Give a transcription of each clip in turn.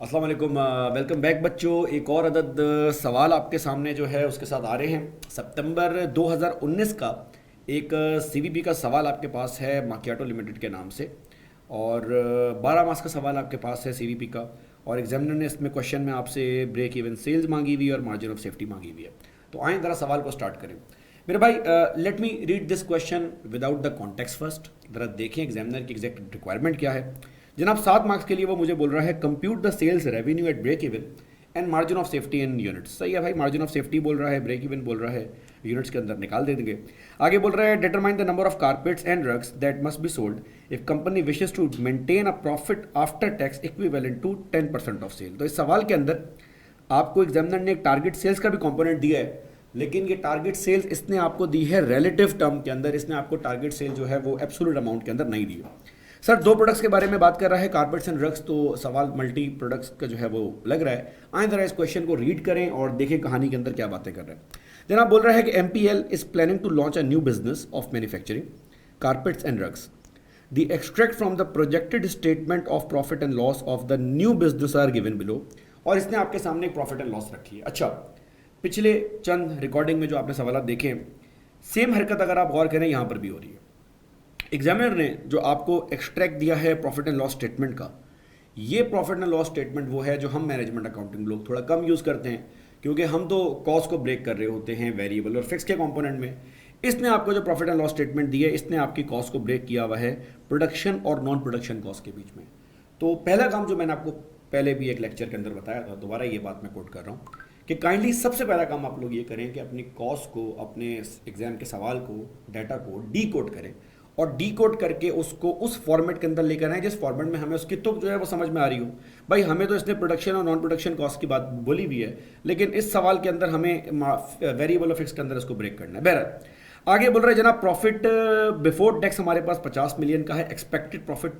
अस्सलाम वालेकुम। Welcome back बच्चों। एक और अदद सवाल आपके सामने जो है उसके साथ आ रहे हैं। सितंबर 2019 का एक सीवीपी का सवाल आपके पास है माकियाटो लिमिटेड के नाम से। और 12 मार्क्स का सवाल आपके पास है सीवीपी का। और एग्जामिनर ने इसमें क्वेश्चन में आपसे ब्रेक इवन सेल्स मांगी हुई है और मार्जिन ऑफ सेफ्टी मांगी हुई है। तो आए ज़रा सवाल को स्टार्ट करें। मेरे भाई, let me read this question without the context first. ज़रा देखें एग्जामिनर की एग्जैक्ट रिक्वायरमेंट क्या है। जनाब 7 मार्क्स के लिए वो मुझे बोल रहा है compute the sales revenue at break even and margin of safety in units. सही है भाई, मार्जिन ऑफ सेफ्टी बोल रहा है, ब्रेक इवन बोल रहा है, यूनिट्स के अंदर निकाल दे देंगे। आगे बोल रहा है determine the number of carpets and rugs that must be sold if company wishes to maintain a profit after tax equivalent to 10% of sale. तो इस सवाल के अंदर आपको एग्जामिनर ने एक टारगेट सेल्स का भी कंपोनेंट दिया है, लेकिन ये टारगेट सेल्स इसने आपको दी है रिलेटिव टर्म के अंदर। इसने आपको टारगेट सेल जो है वो एब्सोल्यूट अमाउंट के अंदर नहीं दी है। सर 2 प्रोडक्ट्स के बारे में बात कर रहा है, कारपेट्स एंड रग्स, तो सवाल मल्टी प्रोडक्ट्स का जो है वो लग रहा है। आए जरा इस क्वेश्चन को रीड करें और देखें कहानी के अंदर क्या बातें कर रहे हैं। जनाब बोल रहा है कि MPL is planning to launch a new business of manufacturing carpets and rugs. The extract from the projected statement of profit and loss of the new business are given below. और इसने आपके सामने एक प्रॉफिट एंड लॉस रखी है। अच्छा, पिछले चंद recording में जो आपने सवाल देखे, सेम हरकत अगर आप गौर करें यहाँ पर भी हो रही है। एग्जामिनर ने जो आपको एक्सट्रैक्ट दिया है प्रॉफिट एंड लॉस स्टेटमेंट का, ये प्रॉफिट एंड लॉस स्टेटमेंट वो है जो हम मैनेजमेंट अकाउंटिंग लोग थोड़ा कम यूज़ करते हैं, क्योंकि हम तो कॉस्ट को ब्रेक कर रहे होते हैं वेरिएबल और फिक्स के कंपोनेंट में। इसने आपको जो प्रॉफिट एंड लॉस स्टेटमेंट दी है, इसने आपकी कॉस्ट को ब्रेक किया हुआ है प्रोडक्शन और नॉन प्रोडक्शन कॉस्ट के बीच में। तो पहला काम जो मैंने आपको पहले भी एक लेक्चर के अंदर बताया था, दोबारा ये बात मैं कोट कर रहा हूँ कि काइंडली सबसे पहला काम आप लोग ये करें कि अपनी कॉस्ट को, अपने एग्जाम के सवाल को, डाटा को डी कोड करें और डी कोड करके उसको उस फॉर्मेट के अंदर लेकर आए जिस फॉर्मेट में हमें उसकी तुक जो है वो समझ में आ रही हो। भाई हमें तो इसने प्रोडक्शन और नॉन प्रोडक्शन कॉस्ट की बात बोली भी है, लेकिन इस सवाल के अंदर हमें वेरिएबल और फिक्स के अंदर इसको ब्रेक करना है। बहरहाल आगे बोल रहे हैं जनाब प्रॉफिट बिफोर टैक्स हमारे पास 50 मिलियन का है एक्सपेक्टेड प्रॉफिट,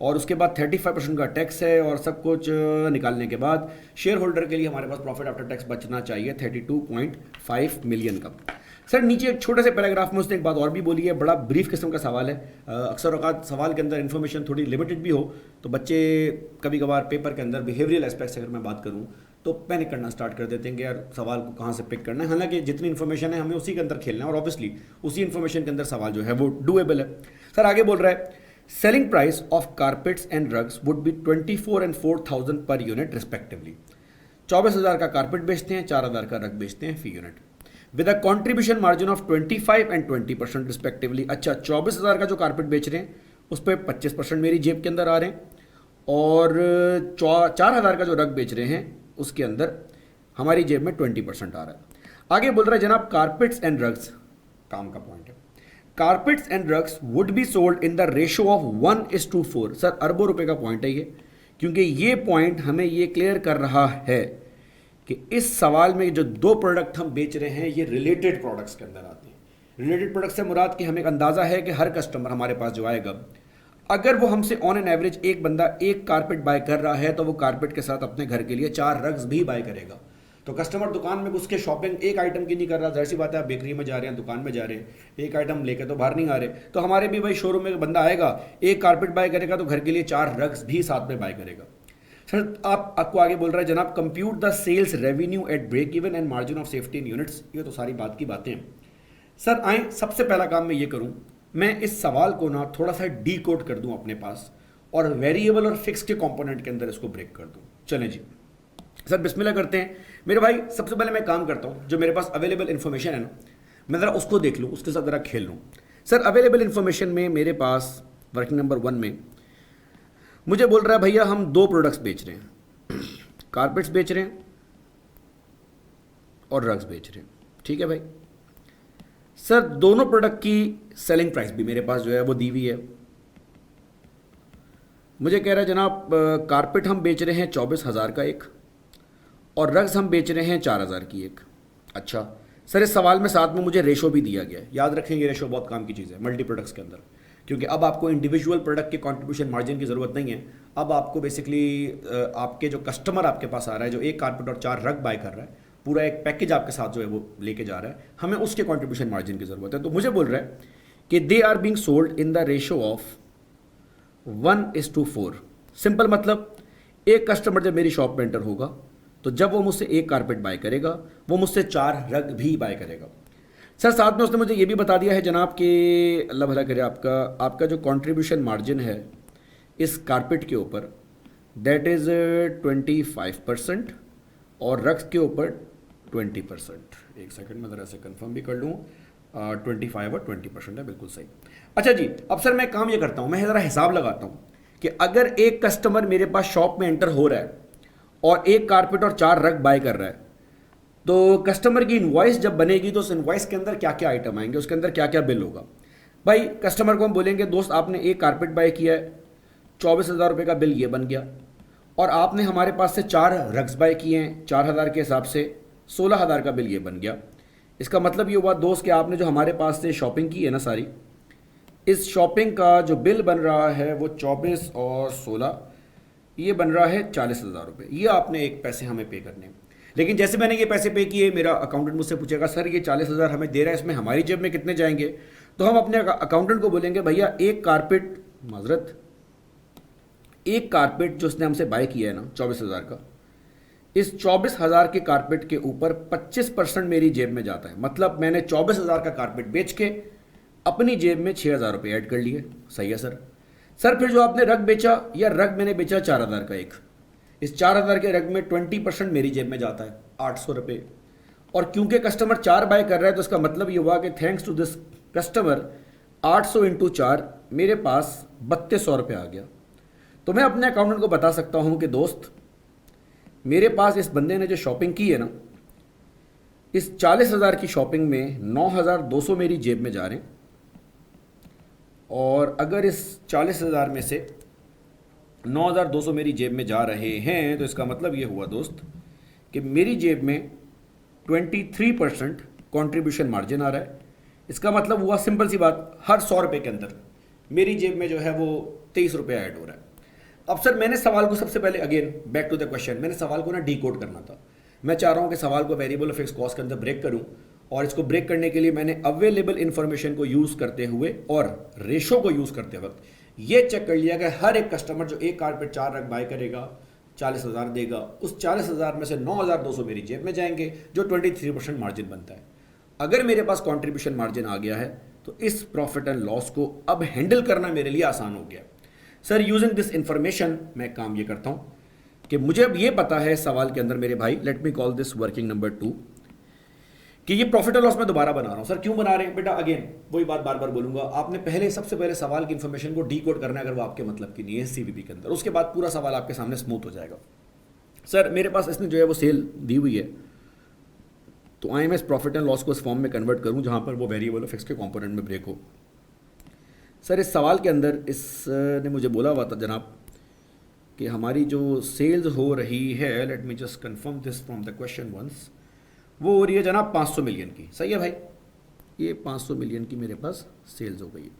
और उसके बाद 35% का टैक्स है, और सब कुछ निकालने के बाद शेयर होल्डर के लिए हमारे पास प्रॉफिट आफ्टर टैक्स बचना चाहिए 32.5 मिलियन का। सर नीचे एक छोटे से पैराग्राफ में उसने एक बात और भी बोली है, बड़ा ब्रीफ किस्म का सवाल है। अक्सर औकात सवाल के अंदर इन्फॉर्मेशन थोड़ी लिमिटेड भी हो तो बच्चे कभी कभार पेपर के अंदर बिहेवियरल एस्पेक्ट्स अगर मैं बात करूं तो पैनिक करना स्टार्ट कर देते हैं कि यार सवाल को कहाँ से पिक करना है। हालांकि जितनी इन्फॉर्मेशन है हमें उसी के अंदर खेलना है और ऑब्वियसली उसी इन्फॉर्मेशन के अंदर सवाल जो है वो डूएबल है। सर आगे बोल रहा है selling price of carpets and rugs would be 24 and 4,000 per unit respectively. 24,000 का कारपेट बेचते हैं, 4,000 का रग बेचते हैं per unit, with a contribution margin of 25 and 20% respectively. अच्छा, 24,000 का जो कारपेट बेच रहे हैं उस पर 25% मेरी जेब के अंदर आ रहे हैं, और 4,000 का जो रग बेच रहे हैं उसके अंदर हमारी जेब में 20% आ रहा है। आगे बोल रहा है जनाब कारपेट्स एंड रग्स, काम का पॉइंट है, carpets and rugs would be sold in the ratio of 1:4। Sir अरबों रुपए का पॉइंट है ये, क्योंकि ये पॉइंट हमें ये क्लियर कर रहा है कि इस सवाल में जो 2 प्रोडक्ट हम बेच रहे हैं ये रिलेटेड प्रोडक्ट्स के अंदर आते हैं। रिलेटेड प्रोडक्ट से मुराद कि हमें एक अंदाज़ा है कि हर कस्टमर हमारे पास जो आएगा, अगर वो हमसे ऑन एन एवरेज एक बंदा एक कारपेट बाय कर रहा है तो वो कारपेट के साथ अपने घर के लिए 4 रग्स भी बाय करेगा। तो कस्टमर दुकान में घुस के शॉपिंग एक आइटम की नहीं कर रहा, जाहिर सी बात है आप बेकरी में जा रहे हैं, दुकान में जा रहे हैं, एक आइटम लेकर तो बाहर नहीं आ रहे। तो हमारे भी भाई शोरूम में बंदा आएगा, एक कारपेट बाय करेगा तो घर के लिए 4 रग्स भी साथ में बाय करेगा। सर आपको आगे बोल रहा है जनाब compute the sales revenue at break even and margin of safety in units. ये तो सारी बात की बातें हैं। सर आए सबसे पहला काम मैं ये करूं, मैं इस सवाल को ना थोड़ा सा डी कोड कर दूं अपने पास और वेरिएबल और फिक्स के कंपोनेंट के अंदर इसको ब्रेक कर दूं। चलें जी सर बिस्मिल्लाह करते हैं। मेरे भाई सबसे पहले मैं काम करता हूं, जो मेरे पास अवेलेबल इन्फॉर्मेशन है ना मैं ज़रा उसको देख लूँ, उसके साथ ज़रा खेल लूँ। सर अवेलेबल इन्फॉर्मेशन में मेरे पास वर्किंग नंबर 1 में मुझे बोल रहा है भैया हम 2 प्रोडक्ट्स बेच रहे हैं, कारपेट्स बेच रहे हैं और रग्स बेच रहे हैं। ठीक है भाई। सर दोनों प्रोडक्ट की सेलिंग प्राइस भी मेरे पास जो है वो दी हुई है। मुझे कह रहा है जनाब कारपेट हम बेच रहे हैं 24,000 का एक, और रग्स हम बेच रहे हैं 4,000 की एक। अच्छा सर इस सवाल में साथ में मुझे रेशो भी दिया गया है, याद रखेंगे रेशो बहुत काम की चीज़ है मल्टी प्रोडक्ट्स के अंदर, क्योंकि अब आपको इंडिविजुअल प्रोडक्ट के कंट्रीब्यूशन मार्जिन की ज़रूरत नहीं है। अब आपको बेसिकली आपके जो कस्टमर आपके पास आ रहा है जो एक कारपेट और 4 रग बाय कर रहा है, पूरा एक पैकेज आपके साथ जो है वो लेके जा रहा है, हमें उसके कंट्रीब्यूशन मार्जिन की ज़रूरत है। तो मुझे बोल रहा है कि they are being sold in the ratio of 1:4। Simple मतलब एक कस्टमर जब मेरी शॉप में एंटर होगा तो जब वो मुझसे एक कारपेट बाय करेगा वो मुझसे 4 रग भी बाय करेगा। सर साथ में उसने मुझे ये भी बता दिया है जनाब कि अल्लाह भला करे आपका आपका जो कंट्रीब्यूशन मार्जिन है इस कारपेट के ऊपर दैट इज़ 25% और रग्स के ऊपर 20%। एक सेकंड में ज़रा से कंफर्म भी कर लूँ, 25 और 20% है, बिल्कुल सही। अच्छा जी, अब सर मैं काम ये करता हूँ, मैं ज़रा हिसाब लगाता हूँ कि अगर एक कस्टमर मेरे पास शॉप में एंटर हो रहा है और एक कारपेट और 4 रग बाय कर रहा है तो कस्टमर की इनवॉइस जब बनेगी तो उस इनवॉइस के अंदर क्या क्या आइटम आएंगे, उसके अंदर क्या क्या बिल होगा। भाई कस्टमर को हम बोलेंगे दोस्त आपने एक कारपेट बाय किया है, 24,000 रुपये का बिल ये बन गया, और आपने हमारे पास से 4 रग्स बाय किए हैं 4,000 के हिसाब से, 16,000 का बिल ये बन गया। इसका मतलब ये हुआ दोस्त कि आपने जो हमारे पास से शॉपिंग की है ना सारी, इस शॉपिंग का जो बिल बन रहा है वो 24 और 16 ये बन रहा है 40,000 रुपये। ये आपने एक पैसे हमें पे करने हैं। लेकिन जैसे मैंने ये पैसे पे किए मेरा अकाउंटेंट मुझसे पूछेगा सर ये 40,000 हमें दे रहा है, इसमें हमारी जेब में कितने जाएंगे। तो हम अपने अकाउंटेंट को बोलेंगे भैया एक कारपेट माजरत एक कारपेट जो उसने हमसे बाय किया है ना 24,000 का, इस 24,000 के कारपेट के ऊपर 25% मेरी जेब में जाता है। मतलब मैंने 24,000 का कारपेट बेच के अपनी जेब में 6,000 रुपये ऐड कर लिए। सही है सर। सर फिर जो आपने रग बेचा, या रग मैंने बेचा 4,000 का एक, इस 4,000 के रग में 20% मेरी जेब में जाता है 800 रुपये। और क्योंकि कस्टमर 4 बाय कर रहा है तो इसका मतलब ये हुआ कि thanks to this customer 800 into 4 मेरे पास 3200 रुपये आ गया। तो मैं अपने अकाउंटेंट को बता सकता हूँ कि दोस्त मेरे पास इस बंदे ने जो शॉपिंग की है ना, इस 40,000 की शॉपिंग में 9,200 मेरी जेब में जा रहे हैं, और अगर इस 40,000 में से 9,200 मेरी जेब में जा रहे हैं तो इसका मतलब ये हुआ दोस्त कि मेरी जेब में 23% कंट्रीब्यूशन मार्जिन आ रहा है। इसका मतलब हुआ सिंपल सी बात, हर 100 रुपये के अंदर मेरी जेब में जो है वो 23 रुपये ऐड हो रहा है। अब सर मैंने सवाल को सबसे पहले again back to the question, मैंने सवाल को ना डीकोड करना था। मैं चाह रहा हूँ कि सवाल को वेरिएबल और फिक्स कॉस्ट के अंदर ब्रेक करूँ, और इसको ब्रेक करने के लिए मैंने अवेलेबल इन्फॉर्मेशन को यूज़ करते हुए और रेशो को यूज़ करते वक्त ये चेक कर लिया कि हर एक कस्टमर जो एक कारपेट 4 रग बाय करेगा 40,000 देगा, उस 40,000 में से 9,200 मेरी जेब में जाएंगे जो 23% मार्जिन बनता है। अगर मेरे पास कॉन्ट्रीब्यूशन मार्जिन आ गया है तो इस प्रॉफिट एंड लॉस को अब हैंडल करना मेरे लिए आसान हो गया। सर यूजिंग दिस इंफॉर्मेशन मैं काम ये करता हूँ कि मुझे अब ये पता है सवाल के अंदर मेरे भाई, late me call this working number 2, कि ये प्रॉफिट और लॉस मैं दोबारा बना रहा हूं। सर क्यों बना रहे हैं बेटा, अगेन वही बात बार बार बोलूंगा, आपने पहले सबसे पहले सवाल की इंफॉर्मेशन को डीकोड करना है अगर वो आपके मतलब की नहीं है सीवीपी के अंदर, उसके बाद पूरा सवाल आपके सामने स्मूथ हो जाएगा। सर मेरे पास इसने जो है वो सेल दी हुई है, तो I am S profit and loss को इस फॉर्म में कन्वर्ट करूं जहां पर वो वेरिएबल और फिक्स के कंपोनेंट में ब्रेक हो। सर इस सवाल के अंदर इसने मुझे बोला हुआ था जनाब कि हमारी जो सेल्स हो रही है, let me just confirm this from the question once, वो हो रही है जनाब 500 मिलियन की। सही है भाई, ये 500 मिलियन की मेरे पास सेल्स हो गई है।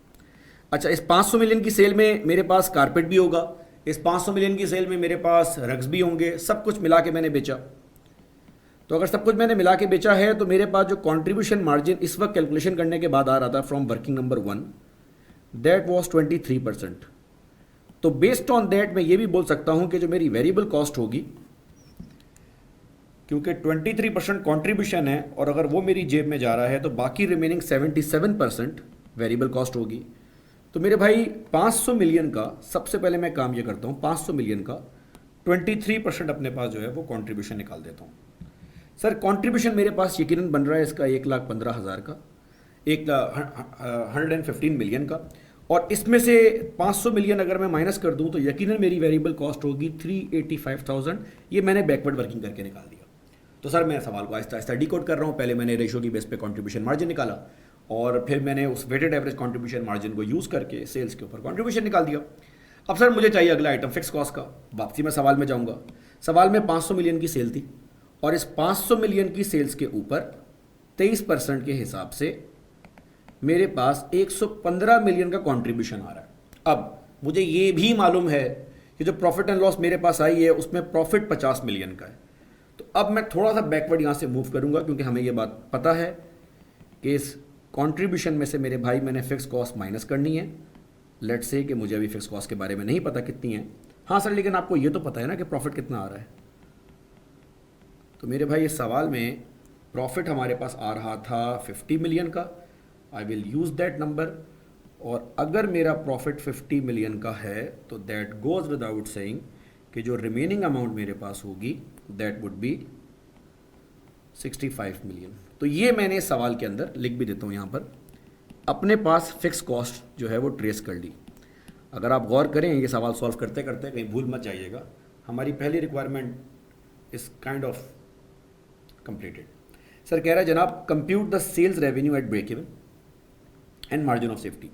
अच्छा, इस 500 मिलियन की सेल में मेरे पास कारपेट भी होगा, इस 500 मिलियन की सेल में मेरे पास रग्स भी होंगे, सब कुछ मिला के मैंने बेचा। तो अगर सब कुछ मैंने मिला के बेचा है तो मेरे पास जो कंट्रीब्यूशन मार्जिन इस वक्त कैलकुलेशन करने के बाद आ रहा था from working number 1, that was 23%। तो बेस्ड ऑन दैट मैं ये भी बोल सकता हूं कि जो मेरी वेरिएबल कॉस्ट होगी, क्योंकि 23% कंट्रीब्यूशन है और अगर वो मेरी जेब में जा रहा है तो बाकी रिमेनिंग 77% वेरिएबल कॉस्ट होगी। तो मेरे भाई 500 मिलियन का सबसे पहले मैं काम ये करता हूँ, 500 मिलियन का 23% अपने पास जो है वो कंट्रीब्यूशन निकाल देता हूँ। सर कंट्रीब्यूशन मेरे पास यकीनन बन रहा है इसका 1,15,000 का, 115 मिलियन का, और इसमें से 500 मिलियन अगर मैं माइनस कर दूं तो यकीनन मेरी वेरिएबल कॉस्ट होगी 385,000। ये मैंने बैकवर्ड वर्किंग करके निकाल दिया। तो सर मैं सवाल को आहिस्ता आहिस्ता डिकोड कर रहा हूँ। पहले मैंने रेशो की बेस पे कंट्रीब्यूशन मार्जिन निकाला, और फिर मैंने उस वेटेड एवरेज कंट्रीब्यूशन मार्जिन को यूज़ करके सेल्स के ऊपर कंट्रीब्यूशन निकाल दिया। अब सर मुझे चाहिए अगला आइटम फिक्स कॉस्ट का। वापसी में सवाल में जाऊँगा। सवाल में 500 मिलियन की सेल थी, और इस 500 मिलियन की सेल्स के ऊपर 23% के हिसाब से मेरे पास 115 मिलियन का कंट्रीब्यूशन आ रहा है। अब मुझे ये भी मालूम है कि जो प्रॉफिट एंड लॉस मेरे पास आई है उसमें प्रॉफिट 50 मिलियन का है। तो अब मैं थोड़ा सा बैकवर्ड यहाँ से मूव करूँगा, क्योंकि हमें ये बात पता है कि इस कंट्रीब्यूशन में से मेरे भाई मैंने फिक्स कॉस्ट माइनस करनी है। लेट्स से कि मुझे अभी फिक्स कॉस्ट के बारे में नहीं पता कितनी है, हाँ सर, लेकिन आपको ये तो पता है ना कि प्रॉफिट कितना आ रहा है। तो मेरे भाई इस सवाल में प्रॉफिट हमारे पास आ रहा था 50 मिलियन का। I will use that number. और अगर मेरा प्रॉफिट 50 मिलियन का है तो दैट गोज़ विदाउट सेइंग कि जो रिमेनिंग अमाउंट मेरे पास होगी दैट वुड बी 65 मिलियन। तो ये मैंने इस सवाल के अंदर लिख भी देता हूँ यहाँ पर, अपने पास फिक्स कॉस्ट जो है वो ट्रेस कर ली। अगर आप गौर करें ये सवाल सॉल्व करते करते, कहीं भूल मत जाइएगा, हमारी पहली requirement is kind of completed. Sir कह रहा है जनाब compute the sales revenue at break even and margin of safety.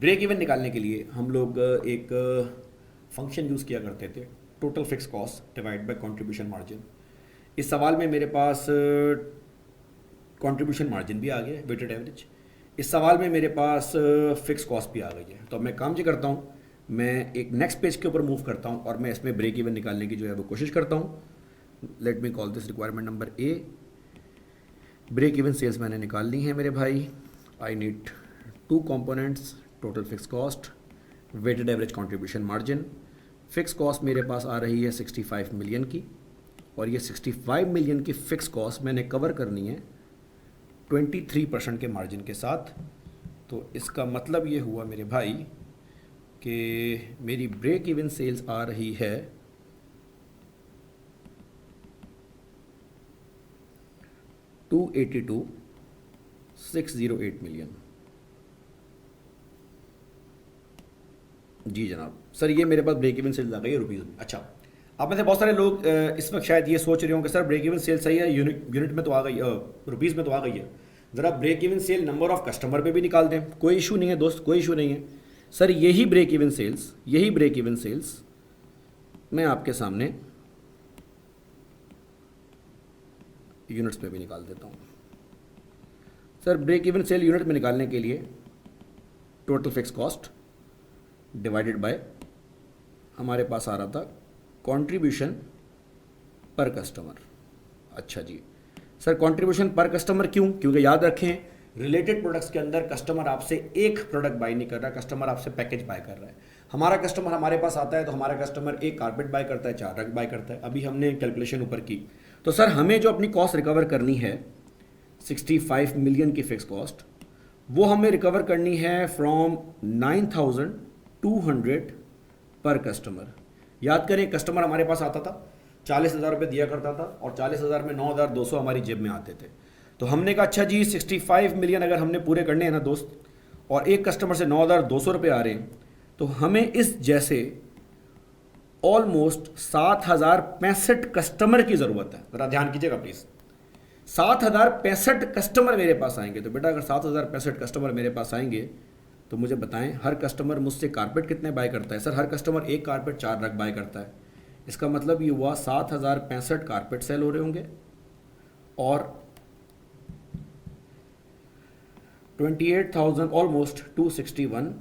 Break even निकालने के लिए हम लोग एक फंक्शन यूज़ किया करते थे, total fix cost divide by contribution margin. इस सवाल में मेरे पास कंट्रीब्यूशन मार्जिन भी आ गया, वेटेड एवरेज। इस सवाल में मेरे पास फिक्स कॉस्ट भी आ गई है। तो अब मैं काम जो करता हूँ, मैं एक नेक्स्ट पेज के ऊपर मूव करता हूँ और मैं इसमें ब्रेक इवन निकालने की जो है वो कोशिश करता हूँ। Let me call this requirement number A. Break even sales मैंने निकाल ली है मेरे भाई। I need 2 components, total fix cost, weighted average contribution margin. Fix cost मेरे पास आ रही है 65 मिलियन की, और ये 65 मिलियन की फिक्स कॉस्ट मैंने कवर करनी है 23% के मार्जिन के साथ। तो इसका मतलब ये हुआ मेरे भाई कि मेरी ब्रेक इवन सेल्स आ रही है 282,608 मिलियन। जी जनाब। सर ये मेरे पास ब्रेक इवन सेल्स आ गई है रुपीज़ में। अच्छा, आप में से बहुत सारे लोग इस वक्त शायद ये सोच रहे होंगे सर ब्रेक इवन सेल सही है, यूनिट में तो आ गई, रुपीज़ में तो आ गई है, ज़रा break even sale number of customer पे भी निकाल दें। कोई इशू नहीं है दोस्त, कोई इशू नहीं है सर। यही ब्रेक इवन सेल्स मैं आपके सामने यूनिट्स पे भी निकाल देता हूँ। Sir break even sale unit में निकालने के लिए total fix cost divided by हमारे पास आ रहा था कंट्रीब्यूशन पर कस्टमर। अच्छा जी सर, कंट्रीब्यूशन पर कस्टमर क्यों? क्योंकि याद रखें रिलेटेड प्रोडक्ट्स के अंदर कस्टमर आपसे एक प्रोडक्ट बाय नहीं कर रहा, कस्टमर आपसे पैकेज बाय कर रहा है। हमारा कस्टमर हमारे पास आता है तो हमारा कस्टमर एक कारपेट बाय करता है, 4 रग बाय करता है। अभी हमने कैलकुलेशन ऊपर की। तो सर हमें जो अपनी कॉस्ट रिकवर करनी है 65 मिलियन की फिक्स कॉस्ट, वो हमें रिकवर करनी है फ्रॉम 9,200 पर कस्टमर। याद करें कस्टमर हमारे पास आता था, 40,000 रुपये दिया करता था और 40,000 में 9,200 हमारी जेब में आते थे। तो हमने कहा अच्छा जी 65 मिलियन अगर हमने पूरे करने हैं ना दोस्त, और एक कस्टमर से 9,200 रुपये आ रहे हैं, तो हमें इस जैसे ऑलमोस्ट 7,065 कस्टमर की ज़रूरत है। ज़रा ध्यान कीजिएगा प्लीज़, 7,065 कस्टमर मेरे पास आएंगे। तो बेटा अगर 7,065 कस्टमर मेरे पास आएंगे तो मुझे बताएं हर कस्टमर मुझसे कारपेट कितने बाय करता है? सर हर कस्टमर एक कारपेट 4 रग बाय करता है। इसका मतलब ये हुआ 7,065 कारपेट सेल हो रहे होंगे और 28,000 ऑलमोस्ट 261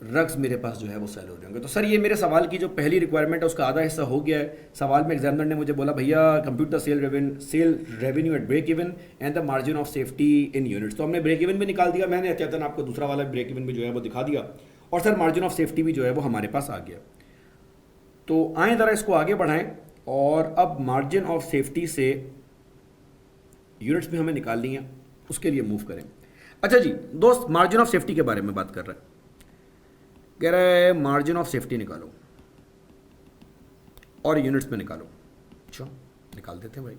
रग्स मेरे पास जो है वो सेल हो रहे होंगे। तो सर ये मेरे सवाल की जो पहली रिक्वायरमेंट है उसका आधा हिस्सा हो गया है। सवाल में एग्जामिनर ने मुझे बोला भैया compute the sale revenue at break even and the margin of safety in units. तो हमने ब्रेक इवन भी निकाल दिया, मैंने अत्यतन आपको दूसरा वाला ब्रेक इवन भी जो है वो दिखा दिया, और सर मार्जिन ऑफ सेफ्टी भी जो है वो हमारे पास आ गया। तो आए ज़रा इसको आगे बढ़ाएं और अब मार्जिन ऑफ सेफ्टी से यूनिट्स में हमें निकालनी है, उसके लिए मूव करें। अच्छा जी दोस्त, मार्जिन ऑफ सेफ्टी के बारे में बात कर रहा है, कह रहा है मार्जिन ऑफ सेफ्टी निकालो और यूनिट्स में निकालो। अच्छा निकाल देते हैं भाई।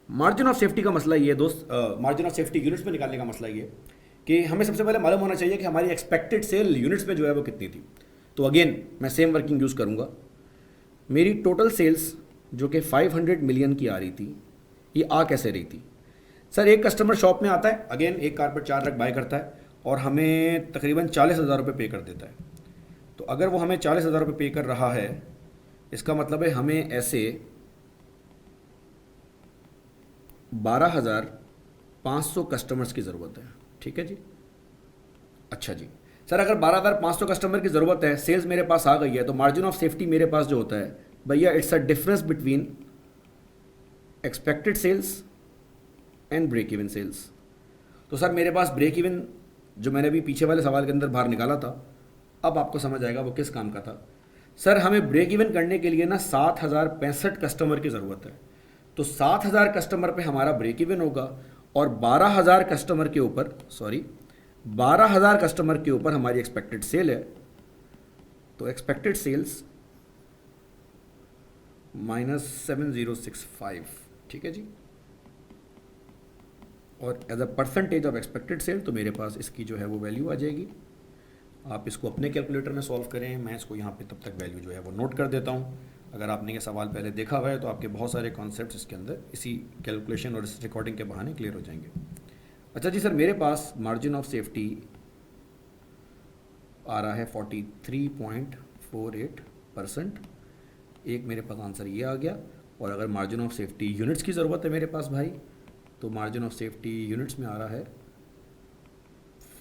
मार्जिन ऑफ सेफ्टी का मसला ये है दोस्त, मार्जिन ऑफ सेफ्टी यूनिट्स में निकालने का मसला ये कि हमें सबसे पहले मालूम होना चाहिए कि हमारी एक्सपेक्टेड सेल यूनिट्स में जो है वो कितनी थी। तो अगेन मैं सेम वर्किंग यूज़ करूँगा। मेरी टोटल सेल्स जो कि 500 मिलियन की आ रही थी, ये आ कैसे रही थी? सर एक कस्टमर शॉप में आता है, अगेन एक कारपेट 4 रग बाय करता है और हमें तकरीबन 40,000 रुपये पे कर देता है। तो अगर वो हमें 40,000 रुपये पे कर रहा है, इसका मतलब है हमें ऐसे 12,500 कस्टमर्स की ज़रूरत है। ठीक है जी। अच्छा जी सर, अगर 12,500 कस्टमर की ज़रूरत है, सेल्स मेरे पास आ गई है, तो मार्जिन ऑफ सेफ्टी मेरे पास जो होता है भैया it's a difference between expected sales and break even sales. तो सर मेरे पास ब्रेक इवन जो मैंने अभी पीछे वाले सवाल के अंदर बाहर निकाला था, अब आपको समझ आएगा वो किस काम का था। सर हमें ब्रेक इवन करने के लिए ना 7,065 कस्टमर की ज़रूरत है। तो 7,000 कस्टमर पे हमारा ब्रेक इवन होगा और 12,000 कस्टमर के ऊपर, सॉरी 12,000 कस्टमर के ऊपर हमारी एक्सपेक्टेड सेल है। तो एक्सपेक्टेड सेल्स -7065, ठीक है जी। और as a percentage of expected sale तो मेरे पास इसकी जो है वो वैल्यू आ जाएगी। आप इसको अपने कैलकुलेटर में सॉल्व करें, मैं इसको यहाँ पे तब तक वैल्यू जो है वो नोट कर देता हूँ। अगर आपने ये सवाल पहले देखा हुआ है तो आपके बहुत सारे कॉन्सेप्ट्स इसके अंदर इसी कैलकुलेशन और इस रिकॉर्डिंग के बहाने क्लियर हो जाएंगे। अच्छा जी सर, मेरे पास मार्जिन ऑफ सेफ्टी आ रहा है 43.48%। एक मेरे पास आंसर ये आ गया। और अगर मार्जिन ऑफ सेफ्टी यूनिट्स की ज़रूरत है मेरे पास भाई, तो मार्जिन ऑफ सेफ्टी यूनिट्स में आ रहा है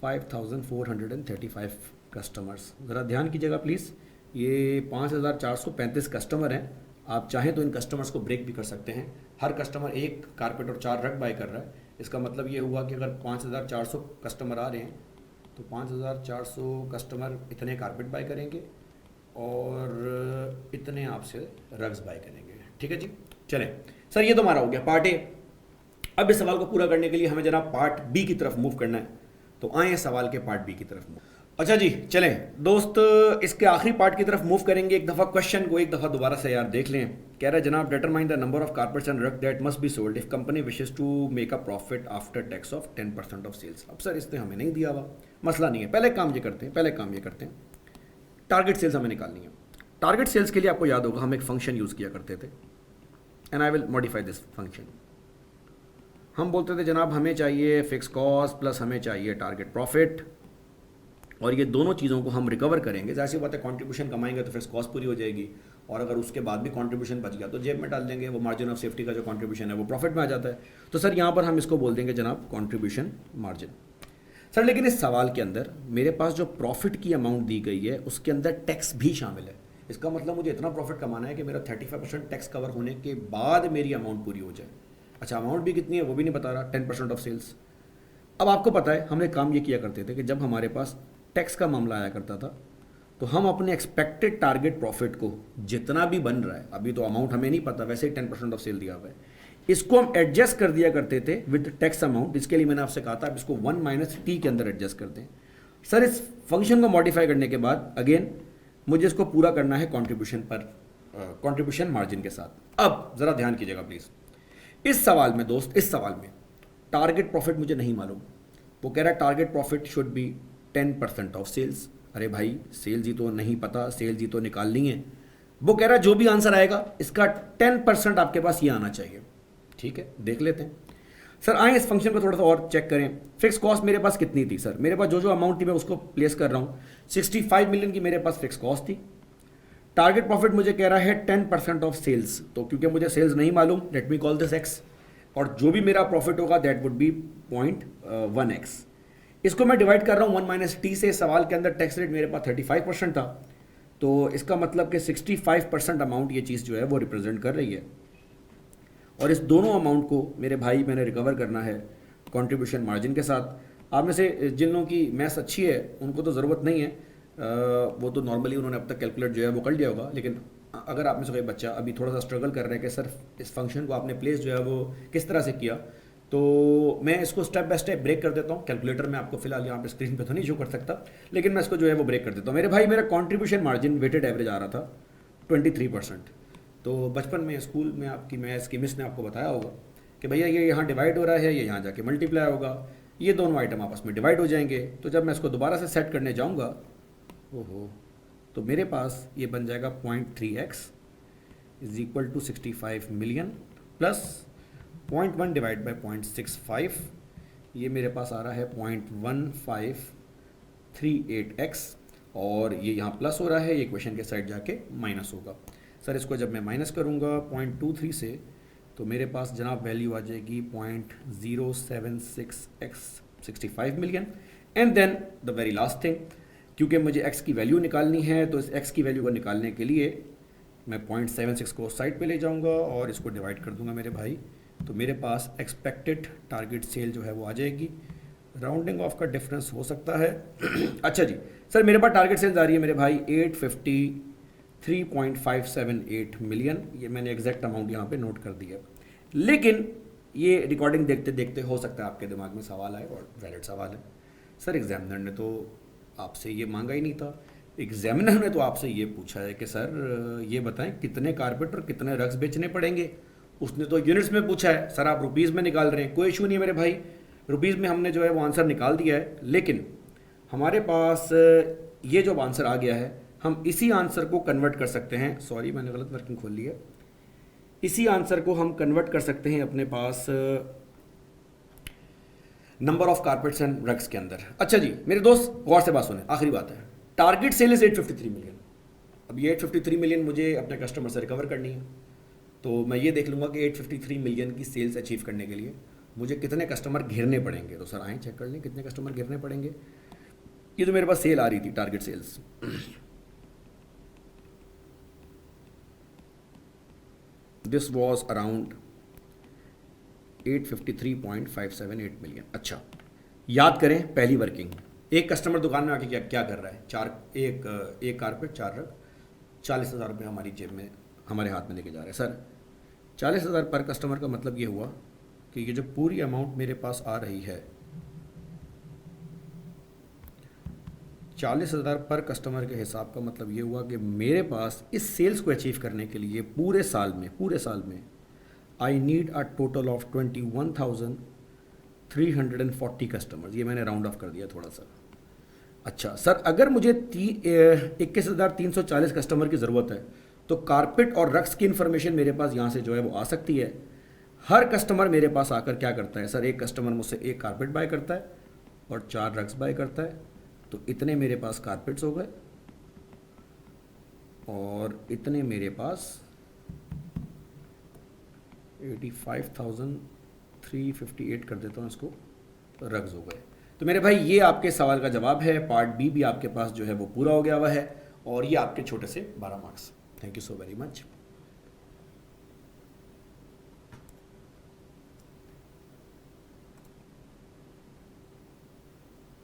5,435 कस्टमर्स। ज़रा ध्यान कीजिएगा प्लीज़, ये 5,435 कस्टमर हैं। आप चाहें तो इन कस्टमर्स को ब्रेक भी कर सकते हैं। हर कस्टमर एक कारपेट और 4 रग बाय कर रहा है। इसका मतलब ये हुआ कि अगर 5,400 कस्टमर आ रहे हैं तो 5,400 कस्टमर इतने कारपेट बाय करेंगे और इतने आपसे रग्स बाय करेंगे। ठीक है जी, चलें सर, ये तो हमारा हो गया पार्ट ए। अब इस सवाल को पूरा करने के लिए हमें जनाब पार्ट बी की तरफ मूव करना है। तो आए सवाल के पार्ट बी की तरफ मूव। अच्छा जी चलें दोस्त, इसके आखिरी पार्ट की तरफ मूव करेंगे। एक दफ़ा क्वेश्चन को एक दफ़ा दोबारा से यार देख लें। कह रहा है जनाब, determine the number of carpets and rug that must be sold if company wishes to make a profit after tax of 10% of sales. अब सर इसने हमें नहीं दिया हुआ, मसला नहीं है। पहले काम ये करते हैं, टारगेट सेल्स हमें निकालनी है। टारगेट सेल्स के लिए आपको याद होगा हम एक फंक्शन यूज़ किया करते थे, and I will modify this function. हम बोलते थे जनाब हमें चाहिए फिक्स कॉस्ट प्लस हमें चाहिए टारगेट प्रॉफिट, और ये दोनों चीज़ों को हम रिकवर करेंगे। जैसी बात है, कंट्रीब्यूशन कमाएंगे तो फिक्स कॉस्ट पूरी हो जाएगी, और अगर उसके बाद भी कंट्रीब्यूशन बच गया तो जेब में डाल देंगे। वो मार्जिन ऑफ सेफ्टी का जो कंट्रीब्यूशन है वो प्रॉफिट में आ जाता है। तो सर यहाँ पर हम इसको बोल देंगे जनाब कंट्रीब्यूशन मार्जिन। सर लेकिन इस सवाल के अंदर मेरे पास जो प्रॉफिट की अमाउंट दी गई है उसके अंदर टैक्स भी शामिल है। इसका मतलब मुझे इतना प्रॉफिट कमाना है कि मेरा 35% टैक्स कवर होने के बाद मेरी अमाउंट पूरी हो जाए। अच्छा, अमाउंट भी कितनी है वो भी नहीं बता रहा, 10% ऑफ सेल्स। अब आपको पता है हमने काम ये किया करते थे कि जब हमारे पास टैक्स का मामला आया करता था तो हम अपने एक्सपेक्टेड टारगेट प्रॉफिट को जितना भी बन रहा है, अभी तो अमाउंट हमें नहीं पता, वैसे ही 10% ऑफ सेल दिया हुआ है, इसको हम एडजस्ट कर दिया करते थे विद टैक्स अमाउंट। इसके लिए मैंने आपसे कहा था अब इसको 1 - t के अंदर एडजस्ट करते हैं। सर इस फंक्शन को मॉडिफाई करने के बाद अगेन मुझे इसको पूरा करना है कंट्रीब्यूशन पर, कंट्रीब्यूशन मार्जिन के साथ। अब ज़रा ध्यान कीजिएगा प्लीज़, इस सवाल में दोस्त, इस सवाल में टारगेट प्रॉफिट मुझे नहीं मालूम। वो कह रहा है target profit should be 10% of sales. अरे भाई सेल्स ही तो नहीं पता, सेल्स ही तो निकालनी है। वो कह रहा है जो भी आंसर आएगा इसका 10% आपके पास ये आना चाहिए। ठीक है, देख लेते हैं। सर आए इस फंक्शन को थोड़ा सा और चेक करें। फिक्स कॉस्ट मेरे पास कितनी थी सर? मेरे पास जो अमाउंट थी मैं उसको प्लेस कर रहा हूँ। 65 मिलियन की मेरे पास फिक्स कॉस्ट थी। टारगेट प्रॉफिट मुझे कह रहा है 10% ऑफ सेल्स। तो क्योंकि मुझे सेल्स नहीं मालूम, late me call this x, और जो भी मेरा प्रॉफिट होगा दैट वुड बी 0.1x। इसको मैं डिवाइड कर रहा हूँ 1 - t से। सवाल के अंदर टैक्स रेट मेरे पास 35% था, तो इसका मतलब कि 65% अमाउंट ये चीज़ जो है वो रिप्रेजेंट कर रही है। और इस दोनों अमाउंट को मेरे भाई मैंने रिकवर करना है कंट्रीब्यूशन मार्जिन के साथ। आप में से जिन लोगों की मैथ्स अच्छी है उनको तो ज़रूरत नहीं है, वो तो नॉर्मली उन्होंने अब तक कैलकुलेट जो है वो कर लिया होगा। लेकिन अगर आप में से कोई बच्चा अभी थोड़ा सा स्ट्रगल कर रहा है कि सर इस फंक्शन को आपने प्लेस जो है वो किस तरह से किया, तो मैं इसको स्टेप बाय स्टेप ब्रेक कर देता हूँ। कैलकुलेटर में आपको फिलहाल यहाँ पे स्क्रीन पे तो नहीं शो कर सकता, लेकिन मैं इसको जो है वो ब्रेक कर देता हूँ। मेरे भाई मेरा कंट्रीब्यूशन मार्जिन वेटेड एवरेज आ रहा था 23%। तो बचपन में स्कूल में आपकी मैथ्स की मिस ने आपको बताया होगा कि भैया ये यहाँ डिवाइड हो रहा है, ये यहाँ जाके मल्टीप्लाई होगा, ये दोनों आइटम आपस में डिवाइड हो जाएंगे। तो जब मैं इसको दोबारा से सेट करने जाऊँगा, ओहो, तो मेरे पास ये बन जाएगा 0.3x is equal to 65 million plus 0.1 divide by 0.65, ये मेरे पास आ रहा है 0.1538x, और ये यहाँ प्लस हो रहा है, ये इक्वेशन के साइड जाके माइनस होगा। सर इसको जब मैं माइनस करूँगा 0.23 से, तो मेरे पास जनाब वैल्यू आ जाएगी 0.076x 65 million. And then the very last thing, क्योंकि मुझे x की वैल्यू निकालनी है, तो इस x की वैल्यू को निकालने के लिए मैं 0.76 को साइड पे ले जाऊंगा और इसको डिवाइड कर दूंगा मेरे भाई। तो मेरे पास एक्सपेक्टेड टारगेट सेल जो है वो आ जाएगी। राउंडिंग ऑफ का डिफरेंस हो सकता है अच्छा जी, सर मेरे पास टारगेट सेल्स आ रही है मेरे भाई 3.578 मिलियन, ये मैंने एग्जैक्ट अमाउंट यहाँ पे नोट कर दिया। लेकिन ये रिकॉर्डिंग देखते देखते हो सकता है आपके दिमाग में सवाल आए, और वैलिड सवाल है, सर एग्जामिनर ने तो आपसे ये मांगा ही नहीं था। एग्जामिनर ने तो आपसे ये पूछा है कि सर ये बताएं कितने कारपेट और कितने रग्स बेचने पड़ेंगे। उसने तो यूनिट्स में पूछा है, सर आप रुपीज़ में निकाल रहे हैं, कोई इशू नहीं है मेरे भाई, रुपीज़ में हमने जो है वो आंसर निकाल दिया है। लेकिन हमारे पास ये जो आंसर आ गया है, हम इसी आंसर को कन्वर्ट कर सकते हैं, सॉरी मैंने गलत वर्किंग खोल ली है, इसी आंसर को हम कन्वर्ट कर सकते हैं अपने पास number of carpets and rugs के अंदर। अच्छा जी मेरे दोस्त, गौर से बात सुने, आखिरी बात है, टारगेट सेल इज 853 मिलियन। अब ये 853 मिलियन मुझे अपने कस्टमर से रिकवर करनी है, तो मैं ये देख लूँगा कि 853 मिलियन की सेल्स अचीव करने के लिए मुझे कितने कस्टमर घेरने पड़ेंगे। तो सर आएँ चेक कर लें कितने कस्टमर घेरने पड़ेंगे। ये जो मेरे पास सेल आ रही थी, target sales, this was around 853.578 million. अच्छा याद करें पहली वर्किंग, एक कस्टमर दुकान में आके क्या क्या कर रहा है, एक कारपेट 4 रग, 40,000 रुपये हमारी जेब में, हमारे हाथ में लेके जा रहे हैं। सर 40,000 पर कस्टमर का मतलब ये हुआ कि ये जो पूरी अमाउंट मेरे पास आ रही है, 40,000 पर कस्टमर के हिसाब का मतलब ये हुआ कि मेरे पास इस सेल्स को अचीव करने के लिए पूरे साल में I need a total of 21,340 customers. ये मैंने राउंड ऑफ कर दिया थोड़ा सा। अच्छा सर, अगर मुझे 21,340 कस्टमर की ज़रूरत है तो कारपेट और रग्स की इन्फॉर्मेशन मेरे पास यहाँ से जो है वो आ सकती है। हर कस्टमर मेरे पास आकर क्या करता है सर, एक कस्टमर मुझसे एक कारपेट बाय करता है और 4 रग्स बाय करता है, तो इतने मेरे पास कारपेट्स हो गए और इतने मेरे पास 85,358 कर देता हूँ इसको, रग्स हो गए। तो मेरे भाई ये आपके सवाल का जवाब है। पार्ट बी भी आपके पास जो है वो पूरा हो गया हुआ है, और ये आपके छोटे से 12 marks. Thank you so very much.